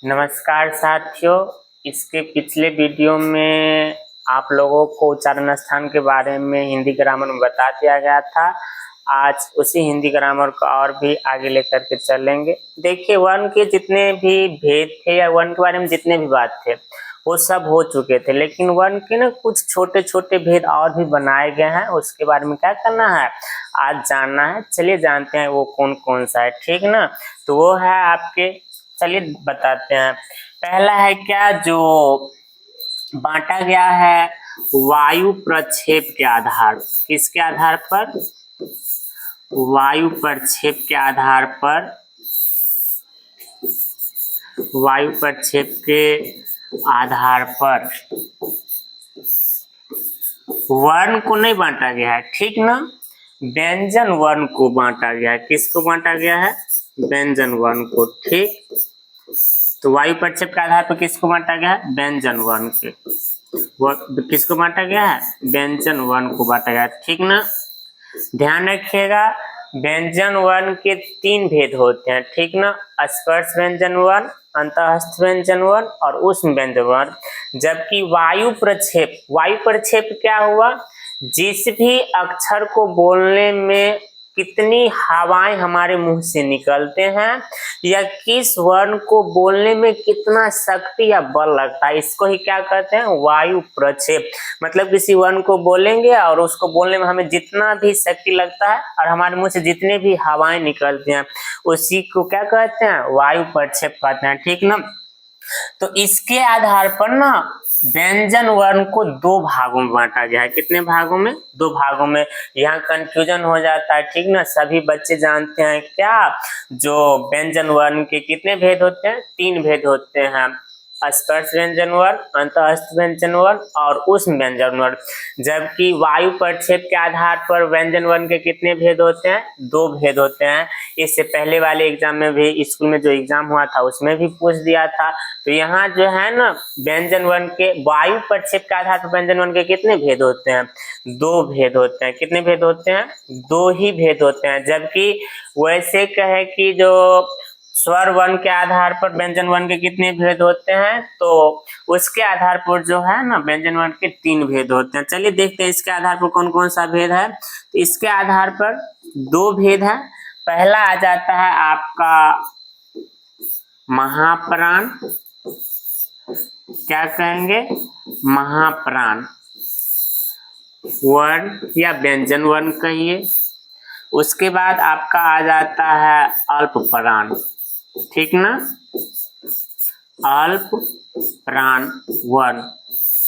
नमस्कार साथियों। इसके पिछले वीडियो में आप लोगों को उच्चारण स्थान के बारे में हिंदी ग्रामर में बता दिया गया था। आज उसी हिंदी ग्रामर को और भी आगे लेकर के चलेंगे। देखिए, वर्ण के जितने भी भेद थे या वर्ण के बारे में जितने भी बात थे वो सब हो चुके थे, लेकिन वर्ण के ना कुछ छोटे छोटे भेद और भी बनाए गए हैं। उसके बारे में क्या करना है, आज जानना है। चलिए जानते हैं वो कौन कौन सा है, ठीक ना। तो वो है आपके, चलिए बताते हैं। पहला है क्या, जो बांटा गया है वायु प्रक्षेप के आधार। किसके आधार पर? वायु प्रक्षेप के आधार पर। वायु प्रक्षेप के आधार पर वर्ण को नहीं बांटा गया है, ठीक ना। व्यंजन वर्ण को बांटा गया है। किसको बांटा गया है? व्यंजन वर्ण को, ठीक। तो वायु प्रक्षेप के आधार पर किसको बांटा गया है? व्यंजन वर्ण के। किसको बांटा गया है? व्यंजन वर्ण को बांटा गया है, ठीक ना। ध्यान रखिएगा, व्यंजन वर्ण के 3 भेद होते हैं, ठीक ना। स्पर्श व्यंजन वर्ण, अंतःस्थ व्यंजन वर्ण और ऊष्म व्यंजन वर्ण। जबकि वायु प्रक्षेप क्या हुआ? जिस भी अक्षर को बोलने में कितनी हवाएं हमारे मुंह से निकलते हैं या किस वर्ण को बोलने में कितना शक्ति या बल लगता है, इसको ही क्या कहते हैं? वायु प्रक्षेप। मतलब किसी वर्ण को बोलेंगे और उसको बोलने में हमें जितना भी शक्ति लगता है और हमारे मुंह से जितने भी हवाएं निकलती हैं उसी को क्या कहते हैं? वायु प्रक्षेप कहते हैं, ठीक ना। तो इसके आधार पर ना व्यंजन वर्ण को 2 भागों में बांटा गया है। कितने भागों में? 2 भागों में। यहाँ कंफ्यूजन हो जाता है, ठीक ना। सभी बच्चे जानते हैं क्या, जो व्यंजन वर्ण के कितने भेद होते हैं? 3 भेद होते हैं। स्पर्श व्यंजन वर्ण, अंतःस्थ व्यंजन वर्ण और ऊष्म व्यंजन वर्ण। जबकि वायु प्रक्षेप के आधार पर व्यंजन वर्ण के कितने भेद होते हैं? 2 भेद होते हैं। इससे पहले वाले एग्जाम में भी, स्कूल में जो एग्जाम हुआ था उसमें भी पूछ दिया था। तो यहाँ जो है ना, व्यंजन वर्ण के वायु प्रक्षेप के आधार पर व्यंजन वर्ण के कितने भेद होते हैं? 2 भेद होते हैं। कितने भेद होते हैं? 2 ही भेद होते हैं। जबकि वैसे कहे कि जो स्वर वर्ण के आधार पर व्यंजन वर्ण के कितने भेद होते हैं, तो उसके आधार पर जो है ना व्यंजन वर्ण के 3 भेद होते हैं। चलिए देखते हैं इसके आधार पर कौन कौन सा भेद है। तो इसके आधार पर 2 भेद है। पहला आ जाता है आपका महाप्राण। क्या कहेंगे? महाप्राण वर्ण या व्यंजन वर्ण कहिए। उसके बाद आपका आ जाता है अल्प प्राण, ठीक ना। अल्प प्राण वर्ण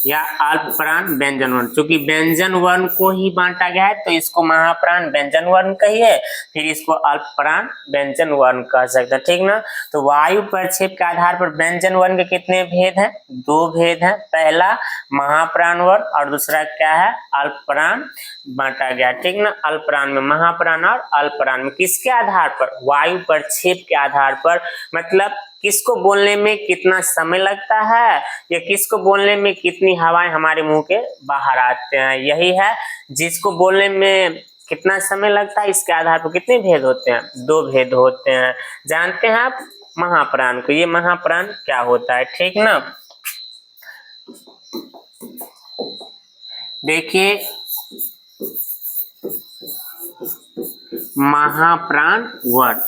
या अल्प प्राण व्यंजन वर्ण। चूंकि व्यंजन वर्ण को ही बांटा गया है तो इसको महाप्राण व्यंजन वर्ण कहिए, फिर इसको अल्प प्राण व्यंजन वर्ण कह सकते हैं, ठीक ना। तो वायु प्रक्षेप के आधार पर व्यंजन वर्ण के कितने भेद हैं? 2 भेद हैं। पहला महाप्राण वर्ण और दूसरा क्या है? अल्प प्राण बांटा गया, ठीक ना। अल्प प्राण में महाप्राण और अल्प प्राण में किसके आधार पर? वायु प्रक्षेप के आधार पर। मतलब किसको बोलने में कितना समय लगता है या किसको बोलने में कितनी हवाएं हमारे मुंह के बाहर आते हैं, यही है। जिसको बोलने में कितना समय लगता है इसके आधार पर कितने भेद होते हैं? 2 भेद होते हैं। जानते हैं आप महाप्राण को? ये महाप्राण क्या होता है, ठीक ना। देखिए, महाप्राण वर्ण।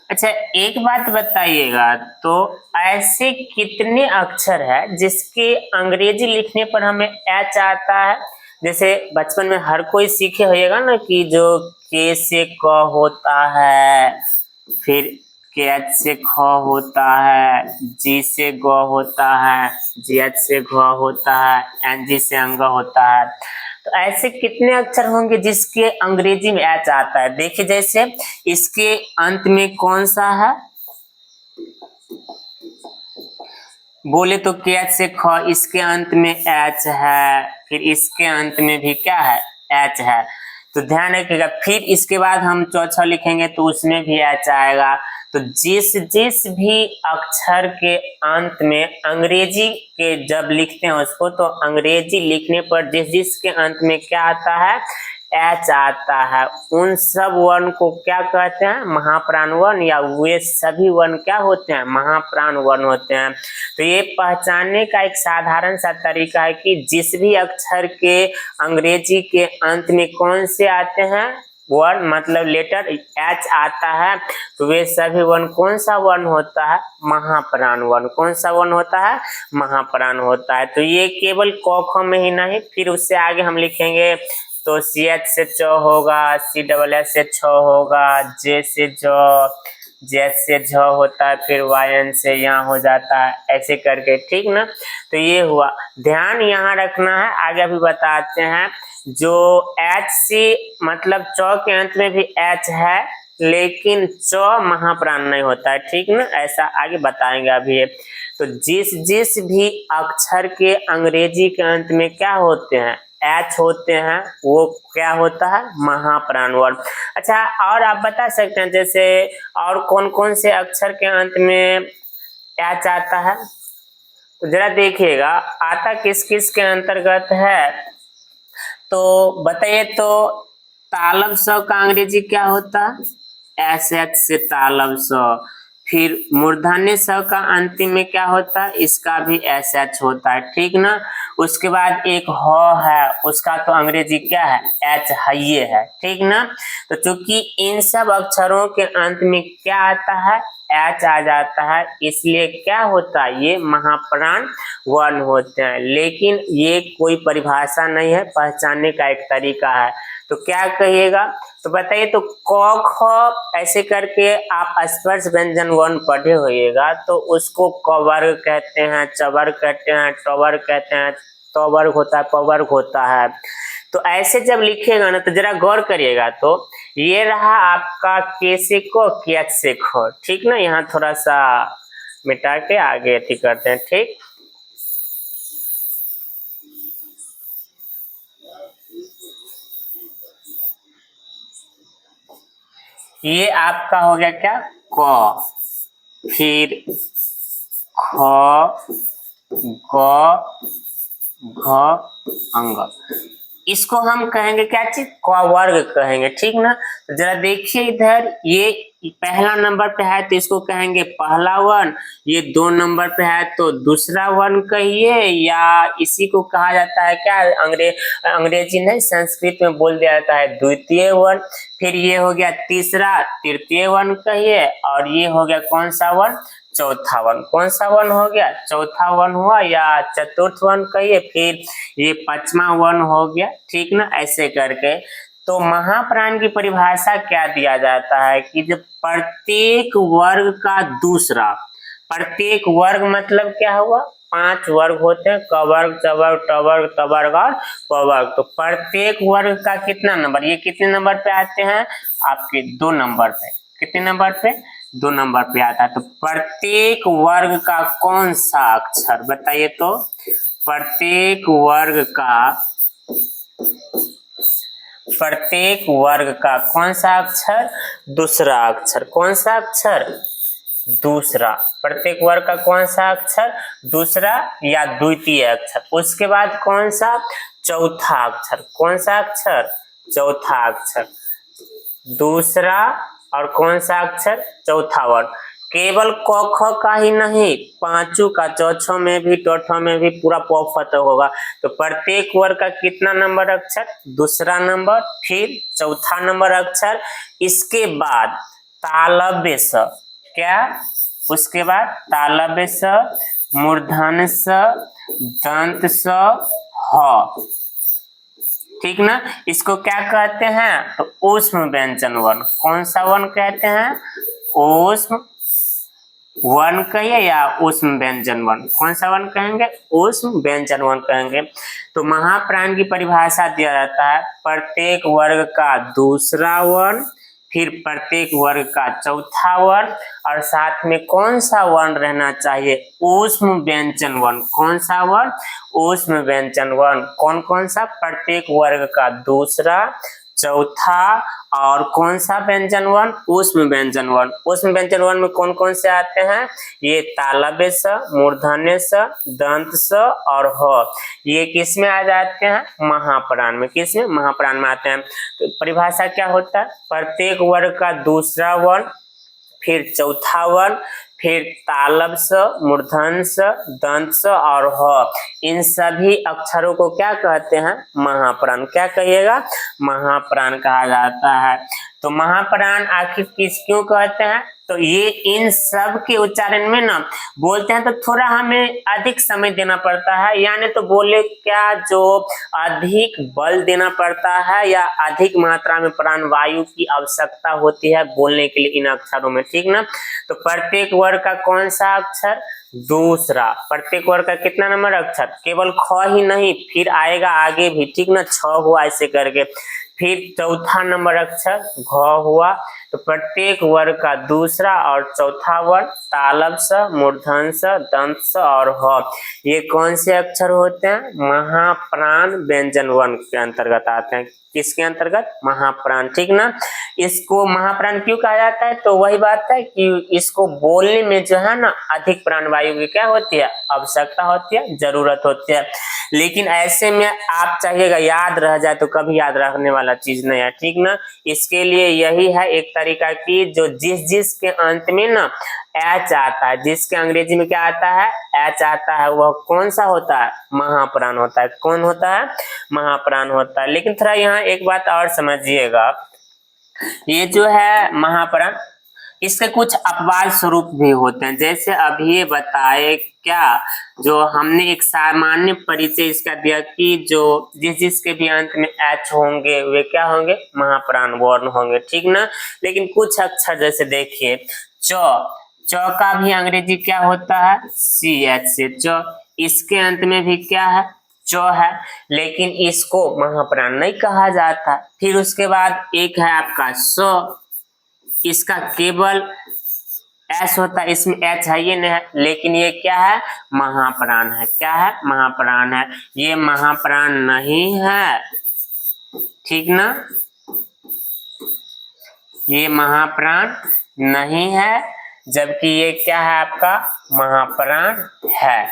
अच्छा, एक बात बताइएगा, तो ऐसे कितने अक्षर है जिसके अंग्रेजी लिखने पर हमें एच आता है? जैसे बचपन में हर कोई सीखे होइएगा ना कि जो के से क होता है, फिर के एच से ख होता है, जी से ग होता है, जी एच से घ होता है, एन जी से अंग होता है। तो ऐसे कितने अक्षर होंगे जिसके अंग्रेजी में एच आता है? देखिए, जैसे इसके अंत में कौन सा है? बोले तो के एच से ख, इसके अंत में एच है, फिर इसके अंत में भी क्या है? एच है। तो ध्यान रखिएगा, फिर इसके बाद हम चौथा लिखेंगे तो उसमें भी एच आएगा। तो जिस जिस भी अक्षर के अंत में अंग्रेजी के जब लिखते हैं उसको, तो अंग्रेजी लिखने पर जिस जिस के अंत में क्या आता है? एच आता है उन सब वर्ण को क्या कहते हैं, महाप्राण वर्ण, या वे सभी वर्ण क्या होते हैं, महाप्राण वर्ण होते हैं। तो ये पहचानने का एक साधारण सा तरीका है कि जिस भी अक्षर के अंग्रेजी के अंत में कौन से आते हैं वर्ण, मतलब लेटर एच आता है, तो वे सभी वर्ण कौन सा वर्ण होता है, महाप्राण वर्ण। कौन सा वर्ण होता है, महाप्राण होता है। तो ये केवल क ख में ही नहीं, फिर उससे आगे हम लिखेंगे तो सी एच से च होगा, सी डबल एस से छ होगा, जे से ज, जेड से झ होता है, फिर वाई एन से यहाँ हो जाता है, ऐसे करके, ठीक ना। तो ये हुआ, ध्यान यहाँ रखना है, आगे भी बताते हैं। जो एच सी मतलब च के अंत में भी एच है, लेकिन च महाप्राण नहीं होता है, ठीक ना, ऐसा आगे बताएंगे अभी। तो जिस जिस भी अक्षर के अंग्रेजी के अंत में क्या होते हैं, एच होते हैं, वो क्या होता है, महाप्राण वर्ण। अच्छा, और आप बता सकते हैं जैसे और कौन कौन से अक्षर के अंत में एच आता है, तो जरा देखिएगा आता किस किस के अंतर्गत है, तो बताइए। तो तालब स का अंग्रेजी क्या होता है, एस एच से तालब स। फिर मूर्धन्य स का अंतिम में क्या होता है, इसका भी एस एच होता है, ठीक ना। उसके बाद एक ह है, उसका तो अंग्रेजी क्या है, एच हइये है, ठीक ना। तो चूंकि इन सब अक्षरों के अंत में क्या आता है, एच आ जाता है, इसलिए क्या होता है, ये महाप्राण वर्ण होते हैं। लेकिन ये कोई परिभाषा नहीं है, पहचानने का एक तरीका है। तो क्या कहिएगा, तो बताइए। तो क ख ऐसे करके आप स्पर्श व्यंजन वर्ण पढ़े होइएगा, तो उसको क वर्ग कहते हैं, च वर्ग कहते हैं, ट वर्ग कहते हैं, त वर्ग होता है, प वर्ग होता है। तो ऐसे जब लिखेगा ना, तो जरा गौर करिएगा। तो ये रहा आपका के से क, के एच से ख, ठीक ना। यहाँ थोड़ा सा मिटा के आगे अथी करते हैं, ठीक। ये आपका हो गया क्या, क, फिर ख, ग, घ, अंग। इसको हम कहेंगे क्या चीज, क वर्ग कहेंगे, ठीक ना। तो जरा देखिए इधर, ये पहला नंबर पे है तो इसको कहेंगे पहला वर्ण, ये 2 नंबर पे है तो दूसरा वर्ण कहिए, या इसी को कहा जाता है क्या, अंग्रेजी नहीं संस्कृत में बोल दिया जाता है द्वितीय वर्ण। फिर ये हो गया तीसरा, तृतीय वर्ण कहिए, और ये हो गया कौन सा वर्ण, चौथा वर्ण। कौन सा वर्ण हो गया, चौथा वर्ण हुआ, या चतुर्थ वर्ण कहिए, फिर ये 5वां वर्ण हो गया, ठीक ना, ऐसे करके। तो महाप्राण की परिभाषा क्या दिया जाता है कि जब प्रत्येक वर्ग का दूसरा, प्रत्येक वर्ग मतलब क्या हुआ, 5 वर्ग होते हैं, क वर्ग, च वर्ग, ट वर्ग, त वर्ग और प वर्ग। तो प्रत्येक वर्ग का कितना नंबर, ये कितने नंबर पे आते हैं, आपके 2 नंबर पे। कितने नंबर पे, 2 नंबर पे आता है। तो प्रत्येक वर्ग का कौन सा अक्षर, बताइए। तो प्रत्येक वर्ग का कौन सा अक्षर, दूसरा अक्षर। कौन सा अक्षर, दूसरा। प्रत्येक वर्ग का कौन सा अक्षर, दूसरा या द्वितीय अक्षर। उसके बाद कौन सा, चौथा अक्षर। कौन सा अक्षर, चौथा अक्षर। दूसरा और कौन सा अक्षर, चौथा वर्ण। केवल क ख का ही नहीं, पांचों का, चौथों में भी, टोठों में भी पूरा पौफत होगा। तो प्रत्येक वर्ग का कितना नंबर अक्षर, दूसरा नंबर, फिर चौथा नंबर अक्षर। इसके बाद तालव्य स, क्या, उसके बाद तालव्य स, मूर्धन्य स, दंत स, ह, ठीक ना। इसको क्या कहते हैं, तो ऊष्म व्यंजन वर्ण। कौन सा वर्ण कहते हैं, ऊष्म वर्ण कहिए या ऊष्म व्यंजन वर्ण। कौन सा वर्ण कहेंगे, ऊष्म व्यंजन वर्ण कहेंगे। तो महाप्राण की परिभाषा दिया जाता है प्रत्येक वर्ग का दूसरा वर्ण, फिर प्रत्येक वर्ग का चौथा वर्ण, और साथ में कौन सा वर्ण रहना चाहिए, ऊष्म व्यंजन वर्ण। कौन सा वर्ण, ऊष्म व्यंजन वर्ण। कौन कौन सा, प्रत्येक वर्ग का दूसरा, चौथा और कौन सा व्यंजन वर्ण, ऊष्म व्यंजन वर्ण। ऊष्म व्यंजन वर्ण में कौन कौन से आते हैं, ये तालव्य स, मूर्धन्य स, दंत स और ह। ये किस में आ जाते हैं, महाप्राण में। किस में, महाप्राण में आते हैं। तो परिभाषा क्या होता है, प्रत्येक वर्ग का दूसरा वर्ण, फिर चौथा वर्ण, फिर तालव्य स, मूर्धन्य स, दंत स और ह, इन सभी अक्षरों को क्या कहते हैं, महाप्राण। क्या कहिएगा, महाप्राण कहा जाता है। तो महाप्राण आखिर क्यों कहते हैं, तो ये इन सब के उच्चारण में ना बोलते हैं तो थोड़ा हमें अधिक समय देना पड़ता है, यानी तो बोले क्या, जो अधिक बल देना पड़ता है या अधिक मात्रा में प्राणवायु की आवश्यकता होती है बोलने के लिए इन अक्षरों में, ठीक ना। तो प्रत्येक वर्ग का कौन सा अक्षर, दूसरा। प्रत्येक वर्ग का कितना नंबर अक्षर, केवल ख ही नहीं, फिर आएगा आगे भी, ठीक ना, 6 हुआ ऐसे करके। फिर चौथा नंबर अक्षर घ हुआ। तो प्रत्येक वर्ग का दूसरा और चौथा वर्ण तालव्य स, मूर्धन्य स, दंत स और ह, ये कौन से अक्षर होते हैं, महाप्राण व्यंजन वर्ण के अंतर्गत आते हैं। किसके अंतर्गत, महाप्राण, ठीक ना। इसको महाप्राण क्यों कहा जाता है, तो वही बात है कि इसको बोलने में जो है ना अधिक प्राणवायु की क्या होती है, आवश्यकता होती है, जरूरत होती है। लेकिन ऐसे में आप चाहिएगा याद रह जाए तो कभी याद रखने वाला चीज नहीं है, ठीक ना। इसके लिए यही है एक तरीका की, जो जिस के अंत में ना एच आता है, जिसके अंग्रेजी में क्या आता है, एच आता है, वह कौन सा होता है, महाप्राण होता है। कौन होता है, महाप्राण होता है। लेकिन थोड़ा यहाँ एक बात और समझिएगा, ये जो है महाप्राण, इसके कुछ अपवाद स्वरूप भी होते हैं। जैसे अभी ये बताए क्या, जो हमने एक सामान्य परिचय इसका दिया कि जो जिसके भी अंत में एच होंगे वे क्या होंगे, महाप्राण वर्ण होंगे, ठीक ना। लेकिन कुछ अक्षर जैसे देखिए च का भी अंग्रेजी क्या होता है, सी एच से च, इसके अंत में भी क्या है, च है, लेकिन इसको महाप्राण नहीं कहा जाता। फिर उसके बाद एक है आपका स, इसका केवल एस होता है, इसमें एच है ये नहीं है, लेकिन ये क्या है, महाप्राण है। क्या है, महाप्राण है। ये महाप्राण नहीं है, ठीक ना, ये महाप्राण नहीं है, जबकि ये क्या है आपका, महाप्राण है।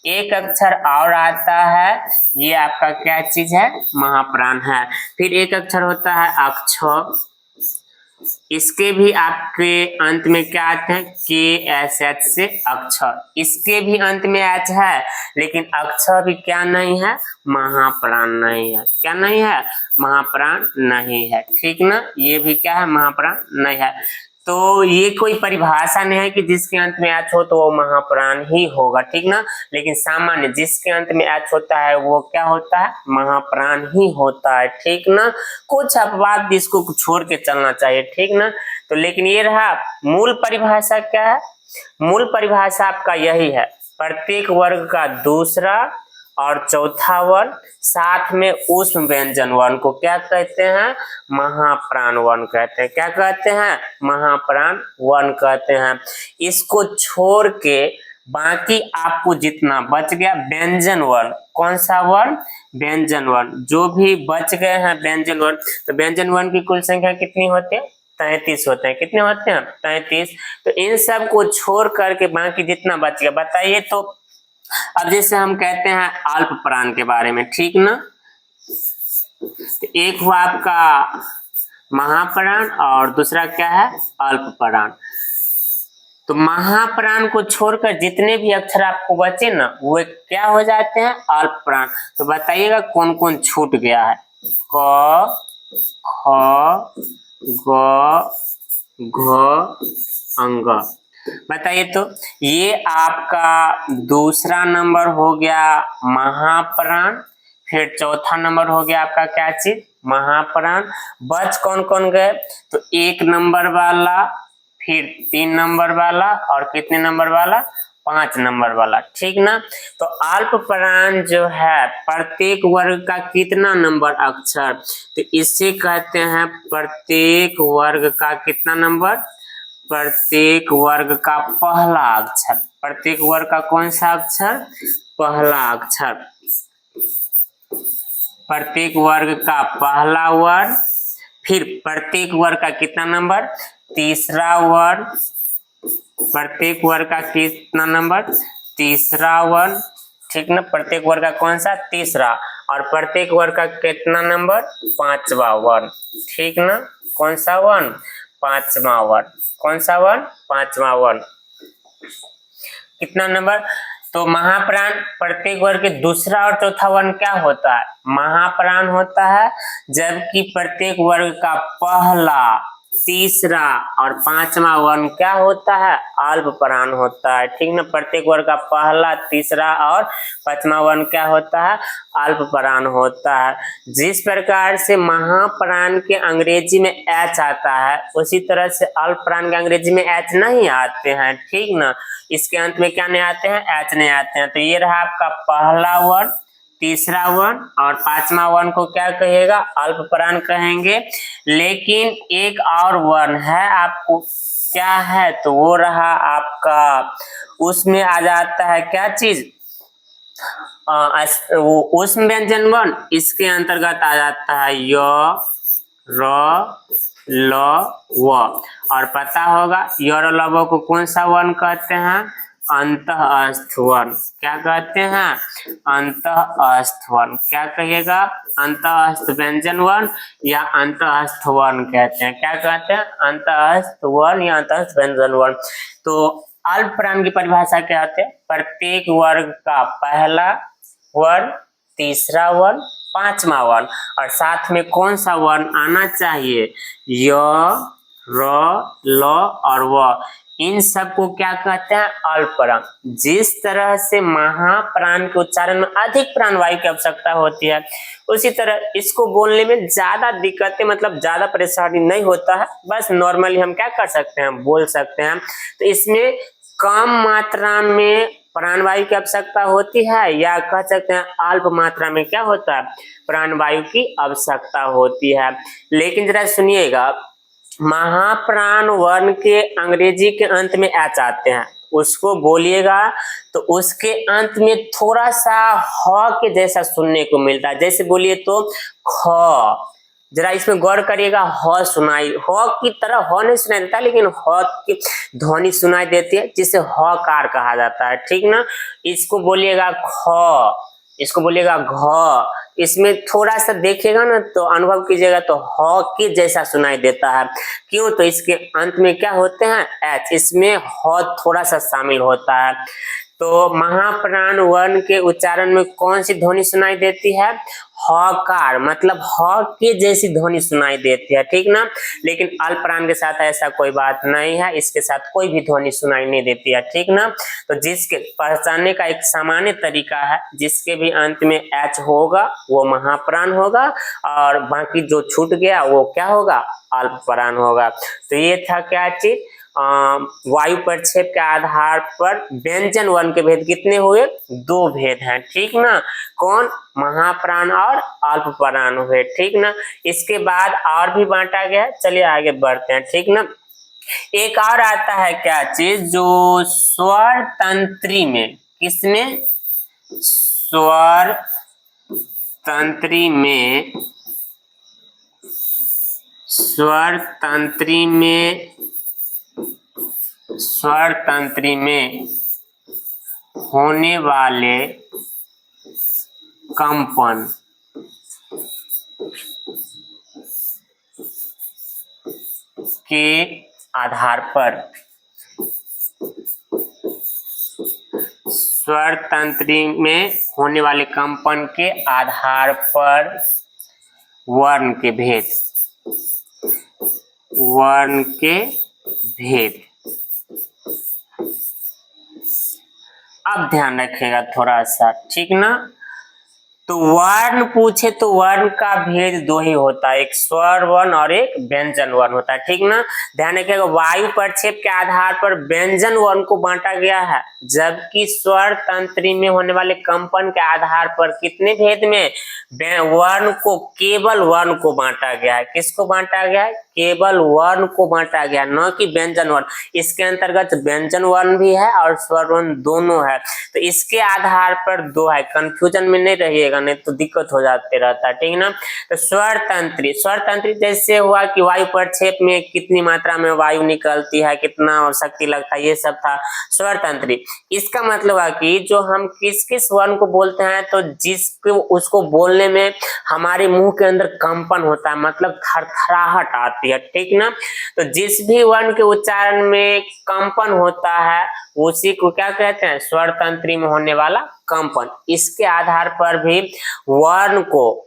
एक अक्षर और आता है, ये आपका क्या चीज है, महाप्राण है। फिर एक अक्षर होता है अक्ष, इसके भी आपके अंत में क्या आते हैं, के एस एच से अक्षर, इसके भी अंत में एच है, लेकिन अक्षर भी क्या नहीं है, महाप्राण नहीं है। क्या नहीं है, महाप्राण नहीं है, ठीक ना। ये भी क्या है, महाप्राण नहीं है। तो ये कोई परिभाषा नहीं है कि जिसके अंत में एच हो तो वो महाप्राण ही होगा, ठीक ना। लेकिन सामान्य जिसके अंत में एच होता है वो क्या होता है, महाप्राण ही होता है, ठीक ना। कुछ अपवाद इसको छोड़ के चलना चाहिए, ठीक ना। तो लेकिन ये रहा मूल परिभाषा, क्या है, मूल परिभाषा आपका यही है, प्रत्येक वर्ग का दूसरा और चौथा वर्ण साथ में ऊष्म व्यंजन वर्ण को क्या कहते हैं, महाप्राण वर्ण कहते हैं। क्या कहते हैं, महाप्राण वर्ण कहते हैं। इसको छोड़ के बाकी आपको जितना बच गया व्यंजन वर्ण, कौन सा वर्ण, व्यंजन वर्ण, जो भी बच गए हैं व्यंजन वर्ण, तो व्यंजन वर्ण की कुल संख्या कितनी होती है, 33 होते हैं। कितने होते हैं, 33। तो इन सब को छोड़ करके बाकी जितना बच गया बताइए। तो अब जैसे हम कहते हैं अल्प प्राण के बारे में, ठीक ना, तो एक हुआ आपका महाप्राण और दूसरा क्या है, अल्प प्राण। तो महाप्राण को छोड़कर जितने भी अक्षर आपको बचे ना वो क्या हो जाते हैं, अल्प प्राण। तो बताइएगा कौन कौन छूट गया है, क, ख, ग, घ, अंग। बताइए। तो ये आपका दूसरा नंबर हो गया महाप्राण, फिर चौथा नंबर हो गया आपका क्या चीज, महाप्राण। बच कौन कौन गए, तो 1 नंबर वाला, फिर 3 नंबर वाला और कितने नंबर वाला, 5 नंबर वाला, ठीक ना। तो अल्प प्राण जो है प्रत्येक वर्ग का कितना नंबर अक्षर, तो इसे कहते हैं प्रत्येक वर्ग का कितना नंबर, प्रत्येक वर्ग का पहला अक्षर। प्रत्येक वर्ग का कौन सा अक्षर, पहला अक्षर। प्रत्येक वर्ग का पहला वर्ण फिर प्रत्येक वर्ग का कितना नंबर, तीसरा वर्ण, प्रत्येक वर्ग का कितना नंबर, तीसरा वर्ण, ठीक ना, प्रत्येक वर्ग का कौन सा, तीसरा, और प्रत्येक वर्ग का कितना नंबर, पांचवा वर्ण, ठीक ना, कौन सा वर्ण, पांचवा वर्ण, कौन सा वर्ण, पांचवा वर्ण, कितना नंबर। तो महाप्राण प्रत्येक वर्ग के दूसरा और चौथा वर्ण क्या होता है, महाप्राण होता है, जबकि प्रत्येक वर्ग का पहला, तीसरा और पांचवा वर्ण क्या होता है, अल्प प्राण होता है, ठीक ना, प्रत्येक वर्ग का पहला, तीसरा और पांचवा वर्ण क्या होता है, अल्प प्राण होता है। जिस प्रकार से महाप्राण के अंग्रेजी में एच आता है, उसी तरह से अल्प प्राण के अंग्रेजी में एच नहीं आते हैं, ठीक ना, इसके अंत में क्या नहीं आते हैं, एच नहीं आते हैं। तो ये रहा आपका पहला वर्ण, तीसरा वर्ण और पांचवा वर्ण को क्या कहेगा, अल्प प्राण कहेंगे। लेकिन एक और वर्ण है, आपको क्या है, तो वो रहा आपका, उसमें आ जाता है क्या चीज, उष्म व्यंजन वर्ण, इसके अंतर्गत आ जाता है य, र, ल, व, और पता होगा य, र, ल, व को कौन सा वर्ण कहते हैं, अंतःस्थ वर्ण, क्या कहते हैं, अंतःस्थ वर्ण, क्या कहिएगा, अंतःस्थ व्यंजन वर्ण या अंतःस्थ वर्ण कहते हैं, क्या कहते हैं, अंतःस्थ वर्ण या अंतःस्थ व्यंजन वर्ण। तो अल्प प्राण की परिभाषा क्या होती है, प्रत्येक वर्ग का पहला वर्ण, तीसरा वर्ण, पांचवा वर्ण, और साथ में कौन सा वर्ण आना चाहिए, य, र, ल और व, इन सब को क्या कहते हैं, अल्प प्राण। जिस तरह से महाप्राण के उच्चारण में अधिक प्राणवायु की आवश्यकता होती है, उसी तरह इसको बोलने में ज्यादा दिक्कतें, मतलब ज्यादा परेशानी नहीं होता है, बस नॉर्मली हम क्या कर सकते हैं, बोल सकते हैं। तो इसमें कम मात्रा में प्राणवायु की आवश्यकता होती है, या कह सकते हैं अल्प मात्रा में क्या होता है, प्राणवायु की आवश्यकता होती है। लेकिन जरा सुनिएगा, महाप्राण वर्ण के अंग्रेजी के अंत में एच आते हैं, उसको बोलिएगा तो उसके अंत में थोड़ा सा ह के जैसा सुनने को मिलता है। जैसे बोलिए तो ख, जरा इसमें गौर करिएगा, ह सुनाई, ह की तरह ह नहीं सुनाई देता, लेकिन ह की ध्वनि सुनाई देती है, जिसे ह कार कहा जाता है, ठीक ना। इसको बोलिएगा ख, इसको बोलिएगा घ, इसमें थोड़ा सा देखिएगा ना तो अनुभव कीजिएगा तो ह के जैसा सुनाई देता है। क्यों, तो इसके अंत में क्या होते हैं, एच, इसमें ह थोड़ा सा शामिल होता है। तो महाप्राण वर्ण के उच्चारण में कौन सी ध्वनि सुनाई देती है, हकार, मतलब ह के जैसी ध्वनि सुनाई देती है, ठीक ना। लेकिन अल्प प्राण के साथ ऐसा कोई बात नहीं है, इसके साथ कोई भी ध्वनि सुनाई नहीं देती है, ठीक ना। तो जिसके पहचानने का एक सामान्य तरीका है, जिसके भी अंत में एच होगा वो महाप्राण होगा, और बाकी जो छूट गया वो क्या होगा, अल्प प्राण होगा। तो ये था क्या चीज, वायु प्रक्षेप के आधार पर व्यंजन वर्ण के भेद कितने हुए, दो भेद हैं, ठीक ना, कौन, महाप्राण और अल्प प्राण हुए, ठीक ना। इसके बाद और भी बांटा गया है, चलिए आगे बढ़ते हैं, ठीक ना। एक और आता है क्या चीज, जो स्वर तंत्री में, किसमें, स्वर तंत्री में, स्वर तंत्री में, स्वर तंत्री में होने वाले कंपन के आधार पर, स्वर तंत्री में होने वाले कंपन के आधार पर वर्ण के भेद, वर्ण के भेद। अब ध्यान रखिएगा थोड़ा सा, ठीक ना। तो वर्ण पूछे तो वर्ण का भेद दो ही होता है, एक स्वर वर्ण और एक व्यंजन वर्ण होता है, ठीक ना। ध्यान रखिएगा, वायु प्रक्षेप के आधार पर व्यंजन वर्ण को बांटा गया है, जबकि स्वर तंत्री में होने वाले कंपन के आधार पर कितने भेद में, वर्ण को, केवल वर्ण को बांटा गया है। किसको बांटा गया है, केवल वर्ण को बांटा गया, न कि व्यंजन वर्ण। इसके अंतर्गत व्यंजन वर्ण भी है और स्वर वर्ण दोनों है। तो इसके आधार पर दो है, कंफ्यूजन में नहीं रहिएगा, नहीं तो दिक्कत हो जाते रहता है, ठीक ना। तो स्वर तंत्री, स्वर तंत्री जैसे हुआ कि वायु प्रक्षेप में कितनी मात्रा में वायु निकलती है, कितना शक्ति लगता है, ये सब था स्वर तंत्री। इसका मतलब है कि जो हम किस किस वर्ण को बोलते हैं तो जिसको उसको बोलने में हमारे मुंह के अंदर कंपन होता है, मतलब थरथराहट आती है, ठीक ना। तो जिस भी वर्ण के उच्चारण में कंपन होता है उसी को क्या कहते हैं, स्वर तंत्री में होने वाला कंपन। इसके आधार पर भी वर्ण को,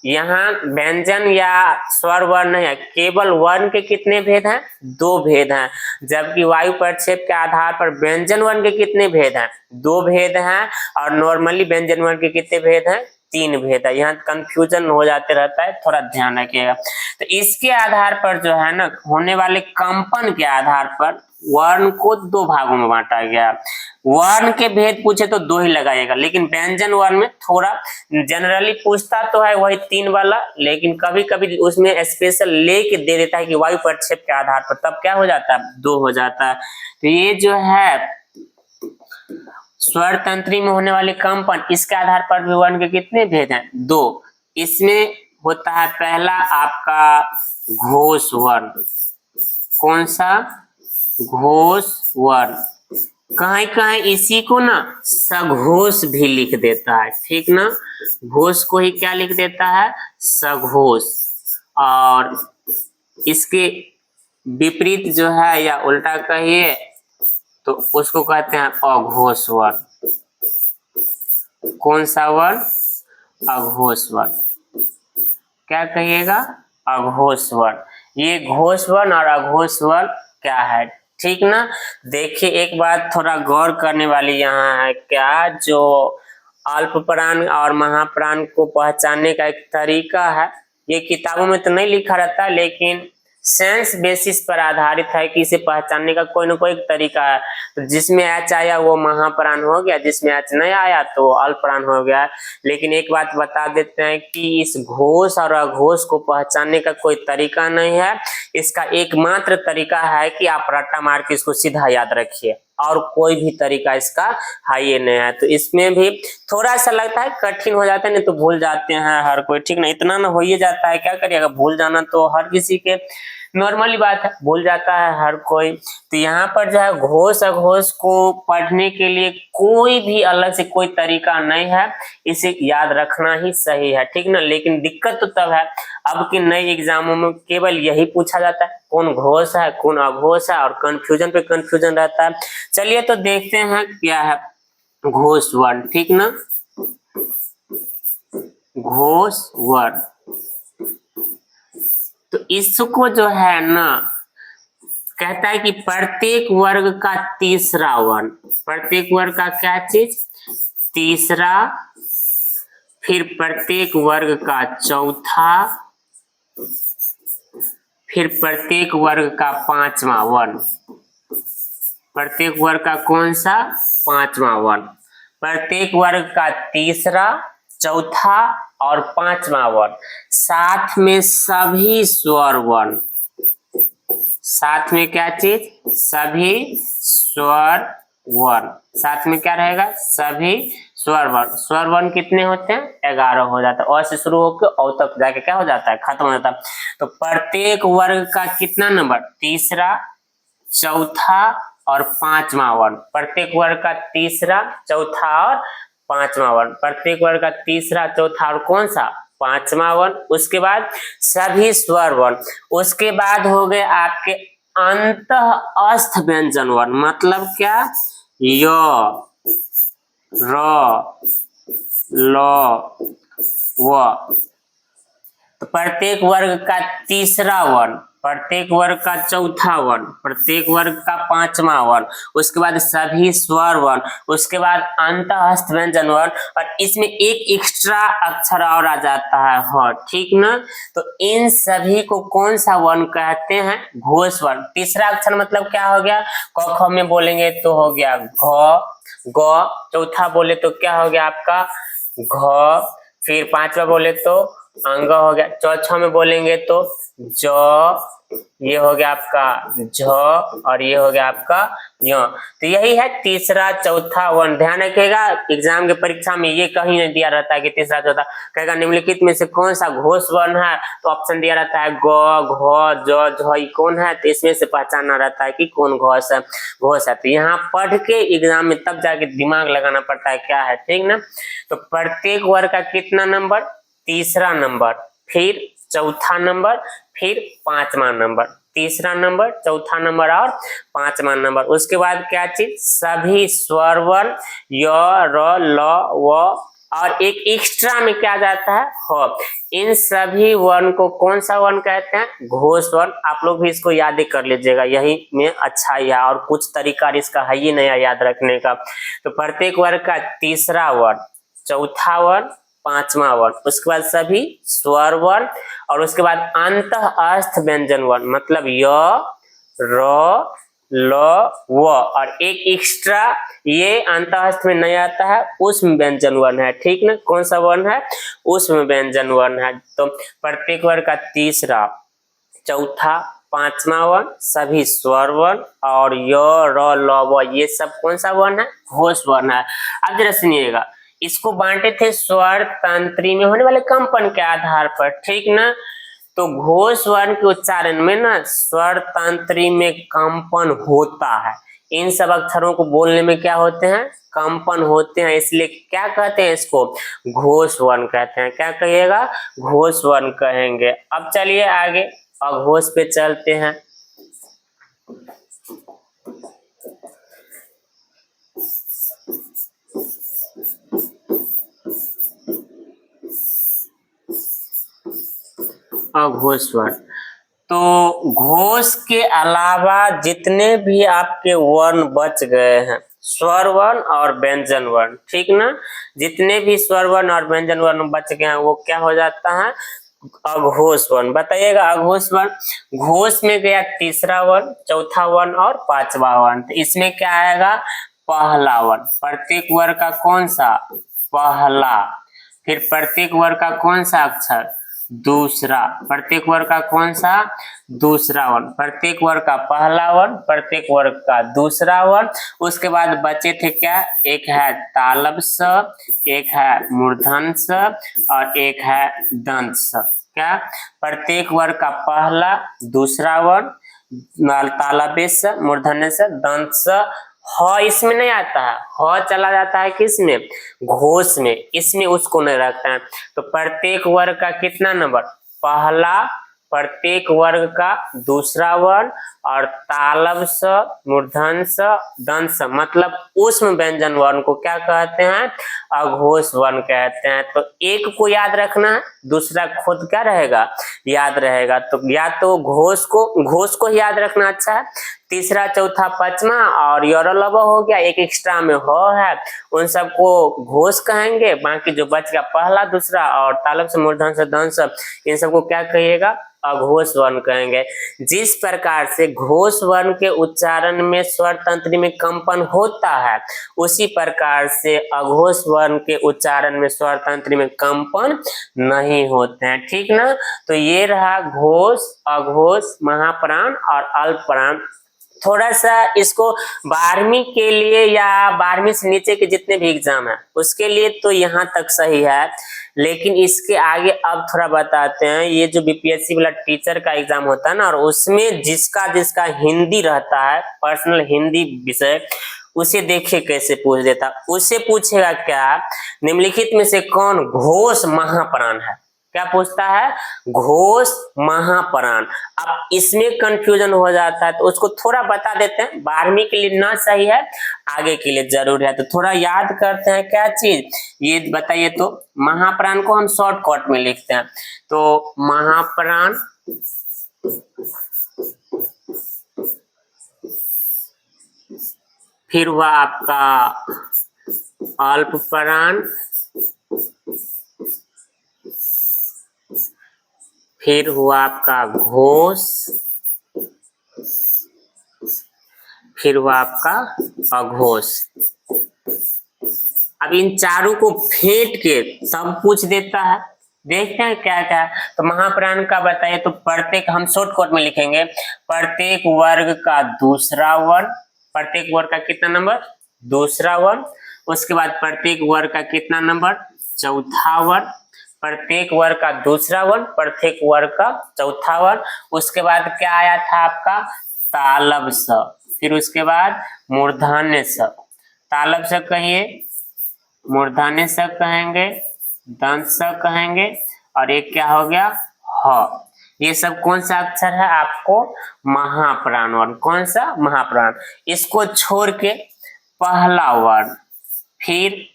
यहाँ व्यंजन या स्वर वर्ण है, केवल वर्ण के कितने भेद हैं, 2 भेद हैं, जबकि वायु प्रक्षेप के आधार पर व्यंजन वर्ण के कितने भेद हैं, 2 भेद हैं, और नॉर्मली व्यंजन वर्ण के कितने भेद हैं, 3 भेद है। यहाँ कंफ्यूजन हो जाते रहता है, थोड़ा ध्यान रखिएगा। तो इसके आधार पर जो है ना, होने वाले कंपन के आधार पर वर्ण को 2 भागों में बांटा गया। वर्ण के भेद पूछे तो 2 ही लगाइएगा, लेकिन व्यंजन वर्ण में थोड़ा जनरली पूछता तो है वही 3 वाला, लेकिन कभी कभी उसमें स्पेशल लेके दे देता है कि वायु प्रक्षेप के आधार पर, तब क्या हो जाता है, 2 हो जाता है। तो ये जो है स्वर तंत्री में होने वाले कंपन, इसके आधार पर भी वर्ण के कितने भेद हैं, 2। इसमें होता है पहला आपका घोष वर्ण। कौन सा, घोष वर्ण। कहीं कहीं इसी को ना सघोष भी लिख देता है, ठीक ना, घोष को ही क्या लिख देता है, सघोष। और इसके विपरीत जो है या उल्टा कहिए तो उसको कहते हैं अघोष वर्ण। कौन सा वर्ण, अघोष वर्ण। क्या कहिएगा, अघोष वर्ण। ये घोष वर्ण और अघोष वर्ण क्या है, ठीक ना। देखिए एक बात थोड़ा गौर करने वाली यहाँ है, क्या जो अल्प प्राण और महाप्राण को पहचानने का एक तरीका है, ये किताबों में तो नहीं लिखा रहता, लेकिन सेंस बेसिस पर आधारित है कि इसे पहचानने का कोई ना कोई तरीका है। तो जिसमें एच आया वो महाप्राण हो गया, जिसमें एच नहीं आया तो अल्प प्राण हो गया। लेकिन एक बात बता देते हैं कि इस घोष और अघोष को पहचानने का कोई तरीका नहीं है, इसका एकमात्र तरीका है कि आप रट्टा मार के इसको सीधा याद रखिए, और कोई भी तरीका इसका है ये नहीं है। तो इसमें भी थोड़ा सा लगता है कठिन हो जाता है, नहीं तो भूल जाते हैं हर कोई, ठीक ना, इतना ना हो ही जाता है, क्या करिएगा, भूल जाना तो हर किसी के नॉर्मली बात है, भूल जाता है हर कोई। तो यहाँ पर जो है घोष अघोष को पढ़ने के लिए कोई भी अलग से कोई तरीका नहीं है, इसे याद रखना ही सही है, ठीक ना। लेकिन दिक्कत तो तब है अब कि नए एग्जामों में केवल यही पूछा जाता है, कौन घोष है कौन अघोष है, और कंफ्यूजन पे कंफ्यूजन रहता है। चलिए तो देखते हैं क्या है घोष वर्ण, ठीक ना। घोष वर्ण, तो इसको जो है ना कहता है कि प्रत्येक वर्ग का तीसरा वर्ण, प्रत्येक वर्ग का क्या चीज, तीसरा, फिर प्रत्येक वर्ग का चौथा, फिर प्रत्येक वर्ग का 5वां वर्ण। प्रत्येक वर्ग का कौन सा, 5वां वर्ण। प्रत्येक वर्ग का तीसरा, चौथा और 5वां वर्ण, साथ में सभी स्वर वर्ण। साथ में क्या चीज, सभी स्वर वर्ण। साथ में क्या रहेगा, सभी स्वर वर्ण। स्वर वर्ण कितने होते हैं, 11 हो जाता है। अ से शुरू होकर औ तक जाके क्या हो जाता है, खत्म हो जाता है। तो प्रत्येक वर्ग का कितना नंबर, तीसरा, चौथा और 5वां वर्ण। प्रत्येक वर्ग का तीसरा, चौथा और 5वां वर्ण। प्रत्येक वर्ग का तीसरा, चौथा और कौन सा, 5वां वर्ण। उसके बाद सभी स्वर वर्ण। उसके बाद हो गए आपके अंतःस्थ व्यंजन वर्ण। मतलब क्या, य, र, ल, व। तो प्रत्येक वर्ग का तीसरा वर्ण, प्रत्येक वर्ग का चौथा वर्ण, प्रत्येक वर्ग का 5वां वर्ण, उसके बाद सभी स्वर वर्ण, उसके बाद अंतःस्थ व्यंजन वर्ण, और इसमें एक एक्स्ट्रा अक्षर और आ जाता है ह, ठीक ना। तो इन सभी को कौन सा वर्ण कहते हैं, घोष वर्ण। तीसरा अक्षर मतलब क्या हो गया, क ख में बोलेंगे तो हो गया घ, ग। चौथा बोले तो क्या हो गया आपका घ, फिर 5वां बोले तो अंग हो गया। चौथा में बोलेंगे तो ज, ये हो गया आपका झ, और ये हो गया आपका य। तो यही है तीसरा चौथा वर्ण। ध्यान रखिएगा एग्जाम के परीक्षा में ये कहीं नहीं दिया रहता है कि तीसरा चौथा, कहेगा निम्नलिखित में से कौन सा घोष वर्ण है, तो ऑप्शन दिया रहता है ग, घ, ज, झ, ये कौन है, तो इसमें से पहचानना रहता है कि कौन घोष है। तो यहाँ पढ़ के एग्जाम में तब जाके दिमाग लगाना पड़ता है क्या है, ठीक ना। तो प्रत्येक वर्ग का कितना नंबर, तीसरा नंबर, फिर चौथा नंबर, फिर पांचवा नंबर। तीसरा नंबर, चौथा नंबर और पांचवा नंबर। उसके बाद क्या चीज, सभी स्वर वर्ण य, र, ल, व, और एक एक्स्ट्रा में क्या जाता है, ह। इन सभी वर्ण को कौन सा वर्ण कहते हैं, घोष वर्ण। आप लोग भी इसको याद ही कर लीजिएगा, यही में अच्छा ही है, और कुछ तरीका इसका है ही नहीं याद रखने का। तो प्रत्येक वर्ग का तीसरा वर्ण, चौथा वर्ण, पांचवा वर्ण, उसके बाद सभी स्वर वर्ण, और उसके बाद अंतःस्थ व्यंजन वर्ण, मतलब य, र, ल, व, और एक एक्स्ट्रा ये अंतःस्थ में नहीं आता है, उसमें व्यंजन वर्ण है, ठीक ना। कौन सा वर्ण है, उसमें व्यंजन वर्ण है। तो प्रत्येक वर्ग का तीसरा, चौथा, पांचवा वर्ण, सभी स्वर वर्ण, और य, र, ल, व, ये सब कौन सा वर्ण है, घोष वर्ण है। अब जरा सुनिएगा, इसको बांटे थे स्वर तंत्री में होने वाले कंपन के आधार पर, ठीक ना। तो घोष वर्ण के उच्चारण में ना स्वर तंत्री में कंपन होता है। इन सब अक्षरों को बोलने में क्या होते हैं, कंपन होते हैं, इसलिए क्या कहते हैं, इसको घोष वर्ण कहते हैं। क्या कहिएगा, घोष वर्ण कहेंगे। अब चलिए आगे अघोष पे चलते हैं। अघोष वर्ण, तो घोष के अलावा जितने भी आपके वर्ण बच गए हैं, स्वर वर्ण और व्यंजन वर्ण, ठीक ना, जितने भी स्वर वर्ण और व्यंजन वर्ण बच गए हैं वो क्या हो जाता है, अघोष वर्ण। बताइएगा अघोष वर्ण, घोष में गया तीसरा वर्ण, चौथा वर्ण और पांचवा वर्ण। तो इसमें क्या आएगा, पहला वर्ण। प्रत्येक वर्ग का कौन सा, पहला। फिर प्रत्येक वर्ग का कौन सा अक्षर, दूसरा। प्रत्येक वर्ग का कौन सा, दूसरा वर्ण। प्रत्येक वर्ग का पहला वर्ण, प्रत्येक वर्ग का दूसरा वर्ण। उसके बाद बचे थे क्या, एक है तालब स, एक है मूर्धन स, और एक है दंत स। क्या, प्रत्येक वर्ग का पहला, दूसरा वर्ण, तालबे स, मूर्धन्य स, दंत स। ह इसमें नहीं आता है, ह चला जाता है किसमें, घोष में, इसमें उसको नहीं रखता है। तो प्रत्येक वर्ग का कितना नंबर, पहला, प्रत्येक वर्ग का दूसरा वर्ण, और तालब स, मूर्धन स, दंत स, मतलब ऊष्म व्यंजन वर्ण को क्या कहते हैं, अघोष वर्ण कहते हैं। तो एक को याद रखना है, दूसरा खुद क्या रहेगा, याद रहेगा। तो या तो घोष को याद रखना अच्छा है, तीसरा, चौथा, पांचवा और योरलव हो गया, एक एक्स्ट्रा में हो है, उन सबको घोष कहेंगे। बाकी जो बच गया पहला, दूसरा और तालब से, मूर्धन से, दंत से, इन सबको क्या कहिएगा, अघोष वर्ण कहेंगे। जिस प्रकार से घोष वर्ण के उच्चारण में स्वर तंत्री में कंपन होता है, उसी प्रकार से अघोष वर्ण के उच्चारण में स्वर तंत्री में कंपन नहीं होते हैं, ठीक ना। तो ये रहा घोष, अघोष, महाप्राण और अल्पप्राण। थोड़ा सा इसको 12वीं के लिए या 12वीं से नीचे के जितने भी एग्जाम है उसके लिए तो यहाँ तक सही है, लेकिन इसके आगे अब थोड़ा बताते हैं। ये जो बीपीएससी वाला टीचर का एग्जाम होता है ना, और उसमें जिसका जिसका हिंदी रहता है, पर्सनल हिंदी विषय, उसे देखिए कैसे पूछ देता। उससे पूछेगा क्या, निम्नलिखित में से कौन घोष महाप्राण है, क्या पूछता है, घोष महाप्राण। अब इसमें कंफ्यूजन हो जाता है, तो उसको थोड़ा बता देते हैं, 12वीं के लिए ना सही है, आगे के लिए जरूर है। तो थोड़ा याद करते हैं क्या चीज, ये बताइए। तो महाप्राण को हम शॉर्टकट में लिखते हैं, तो महाप्राण, फिर हुआ आपका अल्पप्राण, फिर हुआ आपका घोष, फिर हुआ आपका अघोष। अब इन चारों को फेंट के तब पूछ देता है, देखते हैं क्या क्या। तो महाप्राण का बताइए, तो प्रत्येक, हम शॉर्टकट में लिखेंगे, प्रत्येक वर्ग का दूसरा वर्ण, प्रत्येक वर्ग का कितना नंबर, दूसरा वर्ण। उसके बाद प्रत्येक वर्ग का कितना नंबर, चौथा वर्ण। प्रत्येक वर्ग का दूसरा वर्ण, प्रत्येक वर्ग का चौथा वर्ण। उसके बाद क्या आया था आपका, तालब स। फिर उसके बाद मूर्धन्य स। तालब स कहिए, मूर्धन्य स कहेंगे, दंत स कहेंगे, और एक क्या हो गया, ह। ये सब कौन सा अक्षर है आपको, महाप्राण वर्ण। कौन सा, महाप्राण। इसको छोड़ के पहला वर्ण, फिर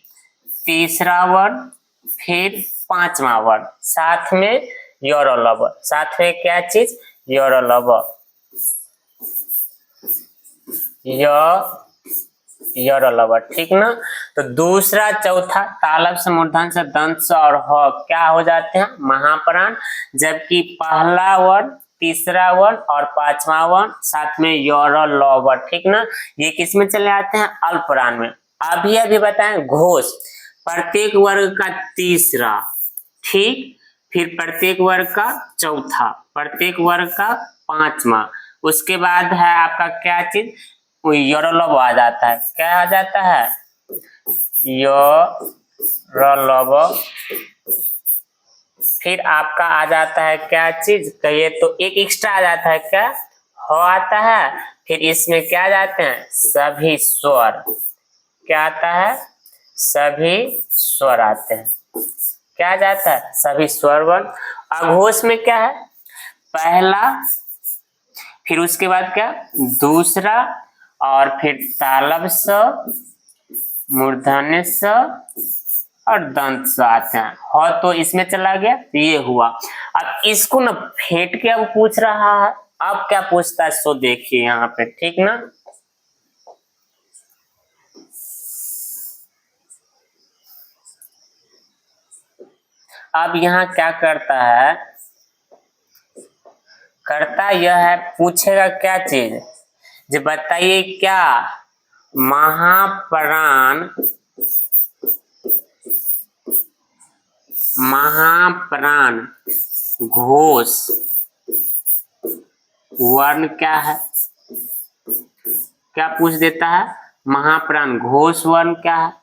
तीसरा वर्ण, फिर पांचवा वर्ण, साथ में योरलव, साथ में क्या चीज, योरलव, योरलव, ठीक ना। तो दूसरा चौथा तालब से, मूर्धन्य से, दंत से और ह क्या हो जाते हैं, महाप्राण। जबकि पहला वर्ण, तीसरा वर्ण और पांचवा वर्ण, साथ में योरलव, ठीक ना, ये किस में चले आते हैं, अल्पप्राण में। अभी अभी बताएं, घोष, प्रत्येक वर्ग का तीसरा, ठीक, फिर प्रत्येक वर्ग का चौथा, प्रत्येक वर्ग का पांचवा। उसके बाद है आपका क्या चीज, योरलव आ जाता है। क्या आ जाता है, योरलव। फिर आपका आ जाता है क्या चीज, कहिए तो एक एक्स्ट्रा आ जाता है, क्या, हो आता है। फिर इसमें क्या आ जाते हैं, सभी स्वर। क्या आता है, सभी स्वर आते हैं। क्या आ जाता है, सभी स्वर वर्ण। अघोष में क्या है, पहला, फिर उसके बाद क्या, दूसरा, और फिर तालब स, मूर्धन्य स और दंत स आते हैं। हो तो इसमें चला गया, ये हुआ। अब इसको ना फेंट के अब पूछ रहा है, अब क्या पूछता है सो देखिए यहाँ पे, ठीक ना। अब यहाँ क्या करता है, करता यह है, पूछेगा क्या चीज, जो बताइए क्या, महाप्राण, महाप्राण घोष वर्ण क्या है, क्या पूछ देता है, महाप्राण घोष वर्ण क्या है।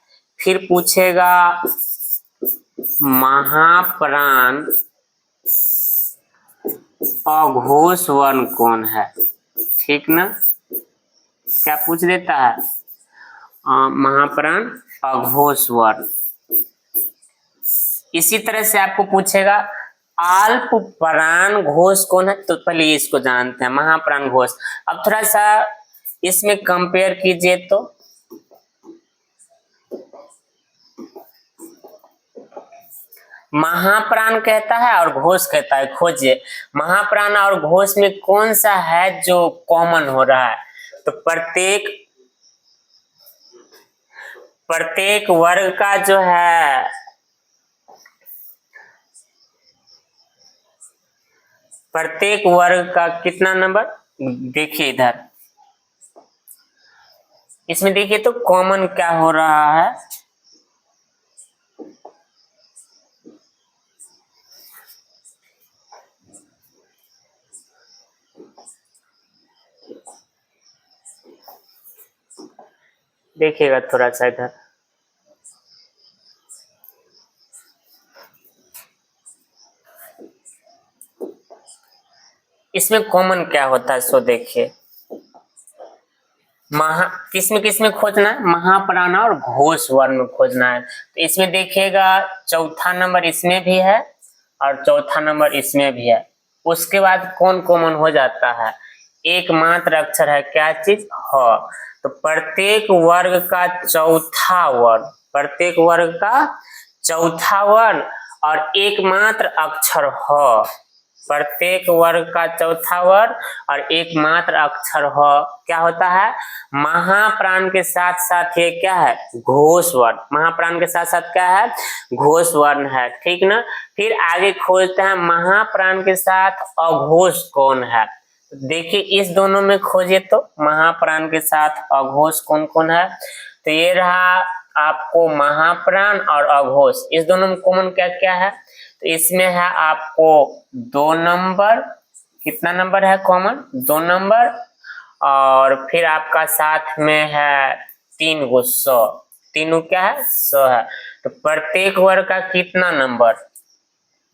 फिर पूछेगा महाप्राण अघोष वर्ण कौन है, ठीक ना। क्या पूछ देता है, महाप्राण अघोष वर्ण। इसी तरह से आपको पूछेगा अल्प प्राण घोष कौन है, तो पहले इसको जानते हैं, महाप्राण घोष। अब थोड़ा सा इसमें कंपेयर कीजिए, तो महाप्राण कहता है और घोष कहता है, खोजिए महाप्राण और घोष में कौन सा है जो कॉमन हो रहा है। तो प्रत्येक वर्ग का जो है, प्रत्येक वर्ग का कितना नंबर, देखिए इधर, इसमें देखिए तो कॉमन क्या हो रहा है, देखिएगा थोड़ा सा इधर, इसमें कॉमन क्या होता है सो देखिए। किसमें खोजना है, महाप्राण और घोष वर्ण में खोजना है। तो इसमें देखिएगा चौथा नंबर इसमें भी है और चौथा नंबर इसमें भी है। उसके बाद कौन कॉमन हो जाता है, एकमात्र अक्षर है, क्या चीज, ह। तो प्रत्येक वर्ग का चौथा वर्ण, प्रत्येक वर्ग का चौथा वर्ण और एकमात्र अक्षर ह। प्रत्येक वर्ग का चौथा वर्ण और एकमात्र अक्षर ह क्या होता है, महाप्राण के साथ साथ ये क्या है, घोष वर्ण। महाप्राण के साथ साथ क्या है, घोष वर्ण है, ठीक ना। फिर आगे खोजते हैं महाप्राण के साथ अघोष कौन है। देखिए इस दोनों में खोजिए, तो महाप्राण के साथ अघोष कौन कौन है। तो ये रहा आपको महाप्राण और अघोष, इस दोनों में कॉमन क्या क्या है, तो इसमें है आपको 2 नंबर, कितना नंबर है कॉमन, 2 नंबर, और फिर आपका साथ में है 3 गो 100, तीनों क्या है 100 है। तो प्रत्येक वर्ग का कितना नंबर,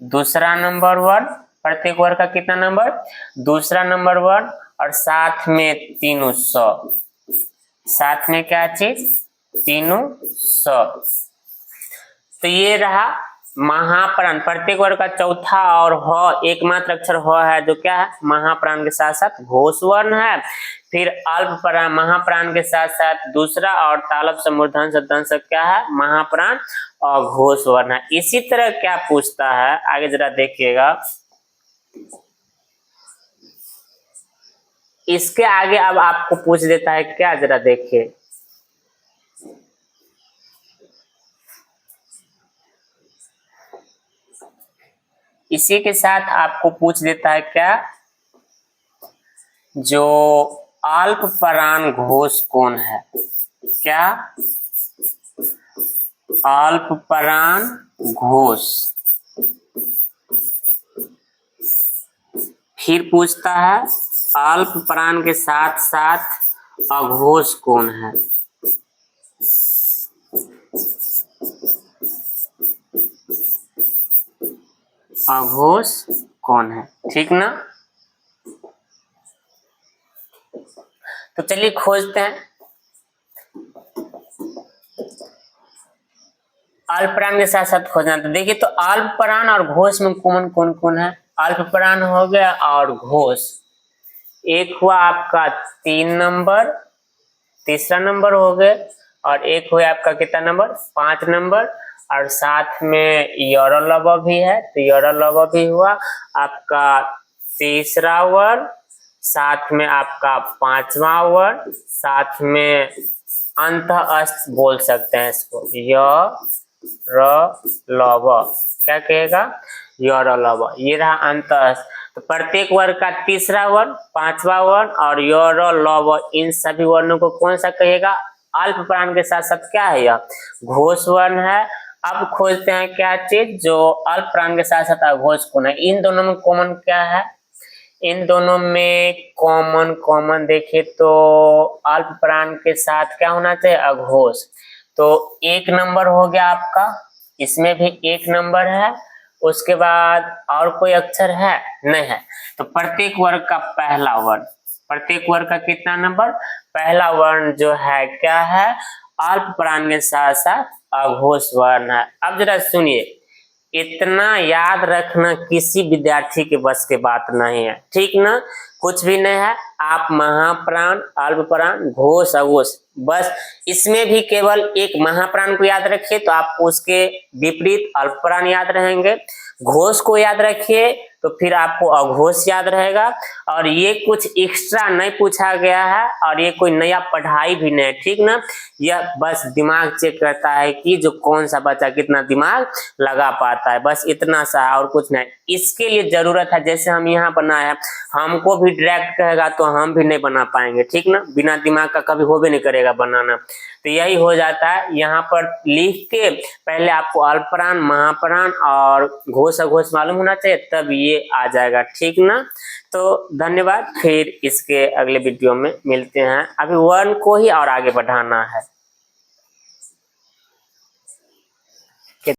दूसरा नंबर 1, प्रत्येक वर्ग का कितना नंबर, दूसरा नंबर 1, और साथ में तीनों 100, साथ में क्या चीज, तीनों 100। तो ये रहा महाप्राण, प्रत्येक वर्ग का चौथा और ह, एकमात्र अक्षर ह है जो क्या है महाप्राण के साथ साथ घोष वर्ण है। फिर अल्पप्राण महाप्राण के साथ साथ दूसरा और तालव्य से मूर्धन्य से दंश क्या है महाप्राण और घोष वर्ण है। इसी तरह क्या पूछता है आगे जरा देखिएगा, इसके आगे अब आपको पूछ देता है क्या, जरा देखिए, इसी के साथ आपको पूछ देता है क्या, जो अल्पप्राण घोष कौन है, क्या अल्पप्राण घोष। फिर पूछता है अल्पप्राण के साथ साथ अघोष कौन है, अघोष कौन है, ठीक ना। तो चलिए खोजते हैं, अल्पप्राण के साथ साथ खोजना। तो देखिए, तो अल्पप्राण और घोष में कॉमन कौन कौन है, अल्पप्राण हो गया और घोष, एक हुआ आपका 3 नंबर, तीसरा नंबर हो गए, और एक हुआ आपका कितना नंबर 5 नंबर, और साथ में यौरलव भी है, तो यौरलव भी हुआ आपका तीसरा वर्ण, साथ में आपका 5वां वर्ण, साथ में अंतःस्थ बोल सकते हैं इसको, यौरलव, क्या कहेगा यौरलव, ये रहा अंतःस्थ। तो प्रत्येक वर्ग का तीसरा वर्ण, 5वां वर्ण और यौरलव, इन सभी वर्णों को कौन सा कहेगा, अल्पप्राण के साथ साथ क्या है यह घोष वर्ण है। अब खोजते हैं क्या चीज, जो अल्पप्राण के साथ साथ अघोष कौन है। इन दोनों में कॉमन क्या है, इन दोनों में कॉमन देखिए तो अल्पप्राण के साथ क्या होना चाहिए अघोष। तो 1 नंबर हो गया आपका, इसमें भी 1 नंबर है, उसके बाद और कोई अक्षर है नहीं है। तो प्रत्येक वर्ग का पहला वर्ण, प्रत्येक वर्ग का कितना नंबर, पहला वर्ण जो है क्या है अल्पप्राण के साथ साथ अघोष वर्ण है। अब जरा सुनिए, इतना याद रखना किसी विद्यार्थी के बस के बात नहीं है, ठीक ना, कुछ भी नहीं है। आप महाप्राण, अल्पप्राण, घोष, अघोष, बस इसमें भी केवल एक महाप्राण को याद रखिए तो आपको उसके विपरीत अल्पप्राण याद रहेंगे, घोष को याद रखिए तो फिर आपको अघोष याद रहेगा। और ये कुछ एक्स्ट्रा नहीं पूछा गया है और ये कोई नया पढ़ाई भी नहीं है, ठीक ना, यह बस दिमाग चेक करता है कि जो कौन सा बच्चा कितना दिमाग लगा पाता है, बस इतना सा और कुछ नहीं। इसके लिए जरूरत है, जैसे हम यहाँ बनाए हैं, हमको भी डायरेक्ट कहेगा तो हम भी नहीं बना पाएंगे, ठीक ना, बिना दिमाग का कभी हो भी नहीं करेगा बनाना। तो यही हो जाता है, यहाँ पर लिख के पहले आपको अल्पप्राण, महाप्राण और घोष अघोष मालूम होना चाहिए, तब ये आ जाएगा, ठीक ना। तो धन्यवाद, फिर इसके अगले वीडियो में मिलते हैं, अभी वर्ण को ही और आगे बढ़ाना है।